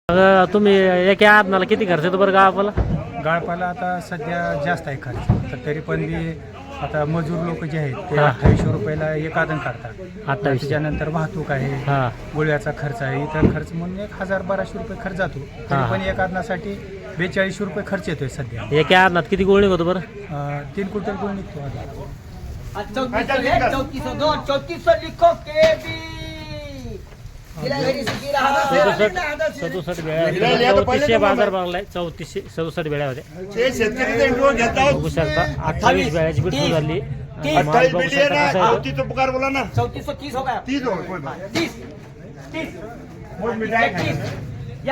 तुम्ही एका आदनाला किती खर्च येतो बरं गावाला? गाळपाला आता सध्या जास्त आहे खर्च, तर तरी पण मी आता मजूर लोक जे आहेत ते 2800 रुपयाला एक आदन काढतात. 2800. त्याच्यानंतर वाहतूक आहे, हा गोळ्याचा खर्च आहे, इतर खर्च म्हणून 1000-1200 रुपये खर्च जातो. तरी पण एक आदनासाठी 4200 रुपये खर्च येतोय सध्या. एका आदनात किती गोळ निघतो बरं? 3 क्विंटल गोळ निघतो आता. 3402 लिखो के भी 67 वेळा 3400 बाजार मागलाय. 3467 वेळा होत्या. बघू शकता 28 वेळाची बीट सुरू झाली. माल बघू शकता कसा आहे तो. 3430 हो गया 30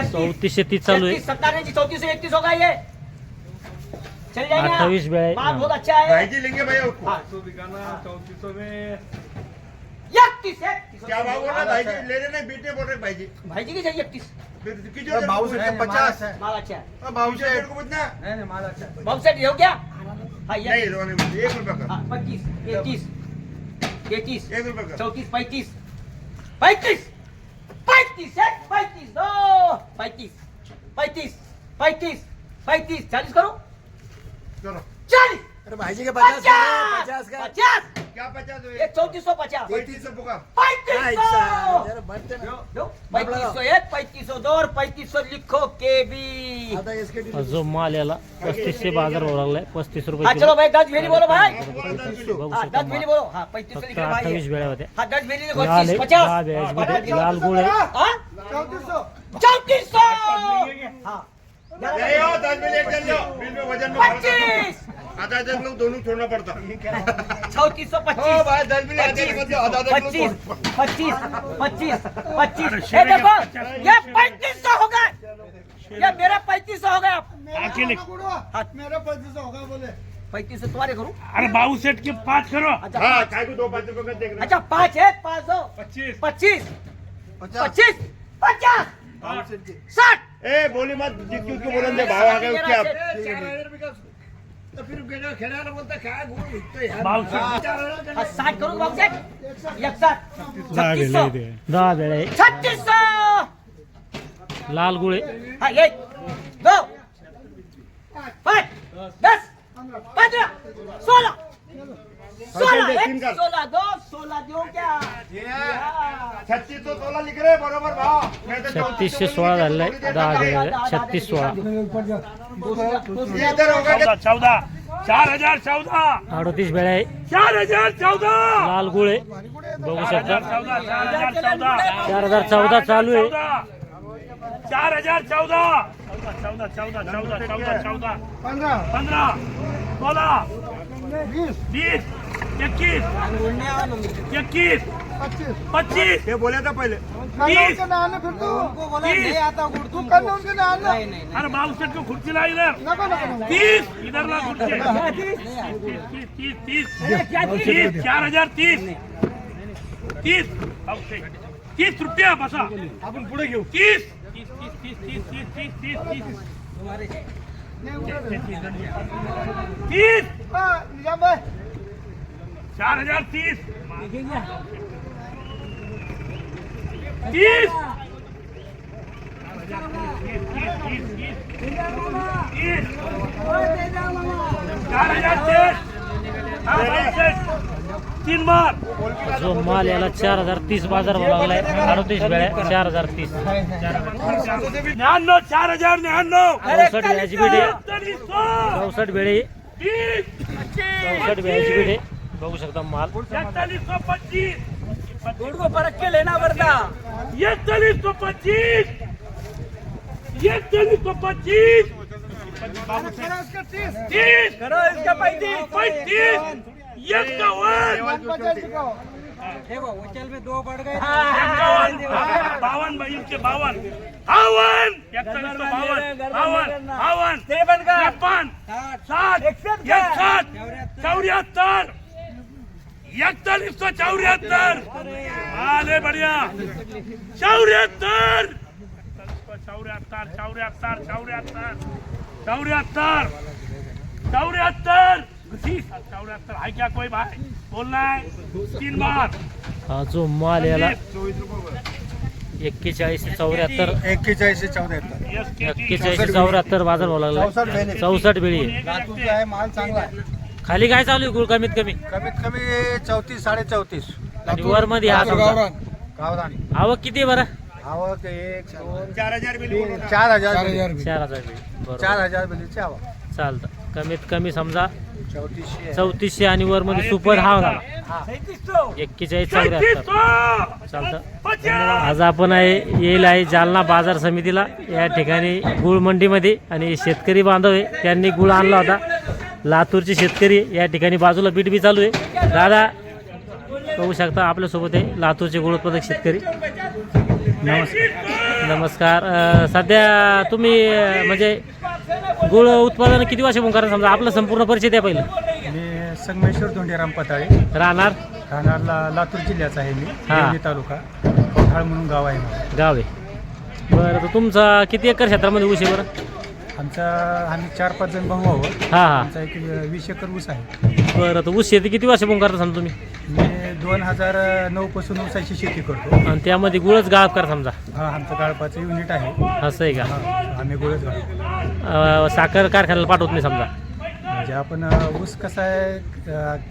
3430 चालू आहे. 3431 होगा ये चल जाएंगे 28 वेळा माल बहुत अच्छा है भाईजी लेंगे भैया उसको। हाँ। 3400 में 31 क्या भाव बोल रहा है भाईजी? ले रहे नहीं बेटे बोल रहे भाईजी। भाई जी की चाहिए 31 भाव से 50 माल अच्छा है भाव से को कितना? बहुत सेट हो क्या हाँ ये नहीं रोने में 1 रुपया का 25 31 33 1 रुपया का 34 35 35 35 है 35 दो 35 35 35 35 40 करो चलो 40 अरे भाईजी के 50 का 50 क्या 50 हुए? ये 3450 3500 पुकार 3500 एक 3502 और 3500 लिखो के भी जो माल याला 3500 बाजार भाव लागलाय. 35 रुपये हाँ किलो. चलो भाई 10 भेली बोलो भाई बघू हाँ शकता 10 भेली माल. बोलो हाँ 3500 फक्त लिख रहे भाई 28 वेळा होत्या. हाँ 10 भेली लिखो लाल 30 आहे, 50 लाल आहे, लाल गुळ आहे. हाँ 3400 हाँ नहीं हो 10 बिल एक जन लो बिल में वजन में फर्क है। 25 आधा आधा लोग दोनों छोड़ना पड़ता। 3425 ओ भाई 10 बिल आधे के बदले आधा आधा किलो 25 25 25 ये देखो ये 3500 हो गए ये मेरा 3500 हो गया मेरा 3500 होगा बोले 3500 तुम्हारे करूं अरे बाबू सेट के 5 करो. अच्छा हाँ काय को 2 5 रुपए का देख रहे अच्छा 5 है 5 दो 25 25 25 50 60 ए बोली मत जितकी उसको बोलन दे भाव आ गए उसके आप तो फिर खेळायला बोलता काय गुण भेटतोय यार. बाबू सेट 60 करूं बाबू सेठ 61 3600 10 वेळा आहे. 3600 लाल गुळ आहे. हाँ एक दो 5 10 15 16 16 दो 16 दो क्या 3616 लिख रहे बरोबर भाव मैं तो 3616 झालेला आहे. 10 वेळा 3616 इधर होगा 14 4014 38 वेळा आहे. 4014 लाल गुळ आहे. बघू शकता 4014 4014 चालू आहे. 4014 15 16 20 21 21 25 ये बोले था पहले 30 अरे बाबू सेट को खुर्ची ला इधर 30 इधर ला खुर्ची 30 4030 30 रुपया बसा आपण पुढे घेऊ 30 4030 30 तीन बार जो माल याला 4030 बाजार भाव लागलाय. 38 वेळा 4030 99 4099 64 वेळाची बीट आहे. 4100 64 वेळे 30 64 वेळाची बीट आहे. बघू शकता माल 4125 को परख के लेना पड़ता 4125 4125 30 करो इसका 35 35 देखो होटल में 2 बढ़ गए 52 भाई के 52 51 51 तिरपन का 53 60 61 74 4174 आले बढ़िया 74 है क्या कोई भाई बोलना है 3 बार. हा जो माल याला 4174 4174 4174 बाजार भाव लागला 64 बेळी आहे. लातूरचा आहे माल चांगला आहे. खाली काय चालू आहे गुळ कमीत कमी कमीत कमी 34 34.5 आणि वर मध्ये हा समजा गावरानी आवक किती आहे बरं आवक 1 2 4,000 बिल 4000 4000 बेळी बरोबर 4000 बिलीची आवक चालतं कमीत कमी समजा 3400 3400 आणि वर मध्ये सुपर हा झाला 4174 चालतं आज आपण येईल आहे जालना बाजार समितीला. या ठिकाणी गुळ मंडीमध्ये आणि शेतकरी बांधव आहे त्यांनी गुळ आणला होता. लातूरचे शेतकरी या ठिकाणी बाजूला बीट बी चालू आहे. दादा बघू शकता आपल्यासोबत आहे लातूरचे गुळ उत्पादक शेतकरी. नमस्कार. सध्या तुम्ही म्हणजे गुळ उत्पादन किती वर्षापासून करा समजा आपला संपूर्ण परिचय द्या पहिलं. मी संगमेश्वर धोंडीराम पताळे राहणार लातूर जिल्ह्याचा आहे मी. हा. देवणी तालुका कौठाळ म्हणून गाव आहे माझं. गाव आहे बरं. तर तुमचा किती एकर क्षेत्रामध्ये ऊस आहे बरं? आम्ही 4-5 जण भाऊ आहोत. हां हां आमचा एक 20 एकर ऊस आहे. बरं. तर ऊस शेती किती वर्षापासून करता समजा तुम्ही? मी 2009 पासून ऊसाची शेती करतो. आणि त्यामध्ये गुळच गाळप करा समजा हा आमचं गाळपाचं युनिट आहे. असं आहे का? हा, आम्ही गुळच गाळतो. साखर कारखान्याला पाठवत नाही समजा? म्हणजे आपण ऊस कसा आहे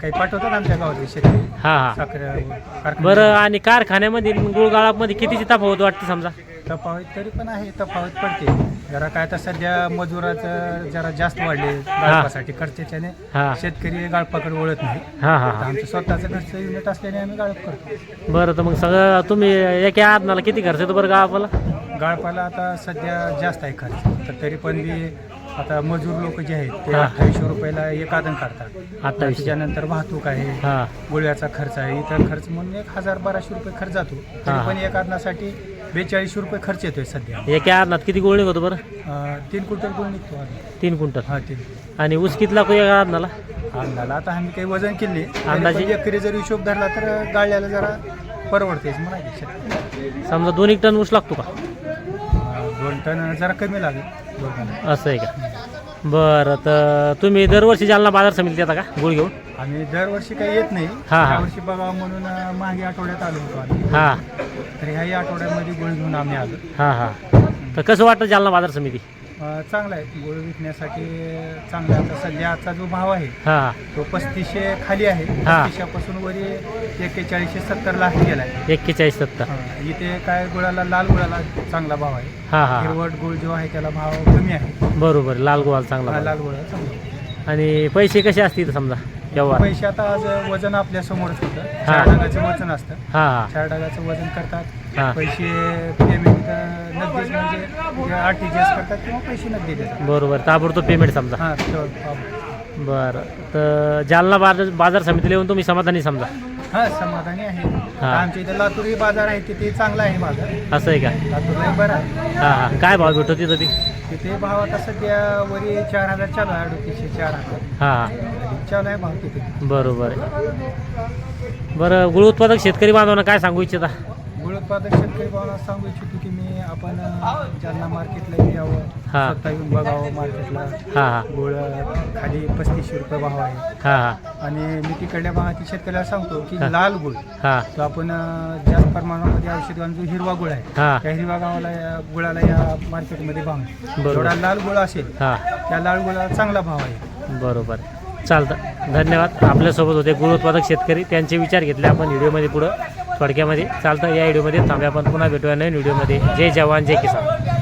काही पाठवतात आमच्या गावातले शेतकरी हां हां साखर कारखान्यात. बरं. आणि कारखान्यामध्ये गुळ गाळामध्ये कितीची तफावत वाटते समजा? तफावत तरी पण आहे, तफावत पडते जरा. काय तर सध्या मजुराचं जरा जास्त वाढले गाळपासाठी खर्चाच्याने हां शेतकरी गाळपाकडे वळत नाही. हां हां आता हां आमचं स्वतःचं घरचं युनिट असल्याने आम्ही गाळप करतो. बरं. तर मग सगळं तुम्ही एका आदनाला किती खर्च येतो बरं गावाला? गाळपाला आता सध्या जास्त आहे खर्च. तर तरी पण मी आता मजूर लोक जे आहेत ते हा. 2800 रुपयाला एक आदन काढतात. 2800. त्याच्यानंतर वाहतूक आहे, हां गोळ्याचा खर्च आहे, इतर खर्च म्हणून 1000-1200 रुपये खर्च जातो. हा. तरी पण एक आदनासाठी 4200 रुपये खर्च येतोय सध्या. एका आदनात किती गुळ निघतो बरं? 3 क्विंटल गुळ निघतो आधी. 3 क्विंटल. हा 3 आणि ऊस किती लागतो एका आदनाला? अंदाला आता आम्ही काही वजन केले अंदाजे? एकरी जर हिशोब धरला तर गाळ्याला जरा परवडतेच म्हणायचे. समजा 2 टन ऊस लागतो का? 2 टन जरा कमी लागेल 2 टन. असं आहे का? बरं. तर तुम्ही दरवर्षी जालना बाजार समितीत येता का गुळ घेऊन? आम्ही दरवर्षी काही येत नाही. हा, हा. यावर्षी बघावं म्हणून मागे आठवड्यात आलो होतो आम्ही. हां तर ह्याही आठवड्यामध्ये गुळ घेऊन आम्ही आलो. हां हां. तर कसं वाटतं जालना बाजार समिती? चांगला आहे गुळ विकण्यासाठी चांगला आहे. आता सध्या आजचा जो भाव आहे हां तो 3500 खाली आहे. हा. 3500 पासून वरी 4170 ला गेला आहे. 4170. इथे काय गुळाला लाल गुळाला चांगला भाव आहे. हां हां हिरवट गुळ जो आहे त्याला भाव कमी आहे. बरोबर. लाल गुळाला चांगला भाव. लाल गुळाला चांगला आहे. आणि पैसे कसे असतील समजा व्यवहार? पैसे आता आज वजन आपल्या समोरच होतं. हा. 4 डगाचं वजन असतं. हां हां 4 डगाचं वजन करतात. हा. पैसे पेमेंट नगदीच म्हणजे RTGS करतात किंवा पैसे नगदी देतात. बरोबर. ताबडतोब पेमेंट समजा. हां बरं. तर जालना बाजार समितीला येऊन तुम्ही समाधानी समजा? हां समाधानी आहे. हा. आमच्या इथे लातूरही बाजार आहे तिथे चांगला आहे बाजार. असं आहे का? लातूरलाही बरं आहे. हां हां. काय भाव भेटतो तिथं ती? तिथे भाव आता सध्या वरी 4000 चालू आहे. 3800-4000 हां हां चालू आहे भाव तिथे. बरोबर आहे. बरं. गुळ उत्पादक शेतकरी बांधवांना काय सांगू इच्छिता? गुळ उत्पादक शेतकरी भावाला सांगू इच्छितो की मी आपण जालना मार्केटला यावं, हा. स्वतः येऊन बघावं मार्केटला. हां हां गुळ खाली 3500 रुपये भाव आहे. हां हां आणि मी तिकडल्या भागातील शेतकऱ्याला सांगतो की हा. लाल गुळ हां तो आपण जास्त प्रमाणामध्ये औषध घालून जो हिरवा गुळ आहे हा. त्या हिरवा गुळाला या मार्केटमध्ये भाव आहे. बरोबर. जेवढा लाल गुळ असेल हां त्या लाल गुळाला चांगला भाव आहे. बरोबर. चालतं. धन्यवाद. आपल्यासोबत होते गुळ उत्पादक शेतकरी. त्यांचे विचार घेतले आपण व्हिडिओमध्ये पुढं थोडक्यामध्ये. चालतं. या व्हिडिओमध्ये थांबूया. आपण पुन्हा भेटूया नवीन व्हिडिओमध्ये. जय जवान जय किसान.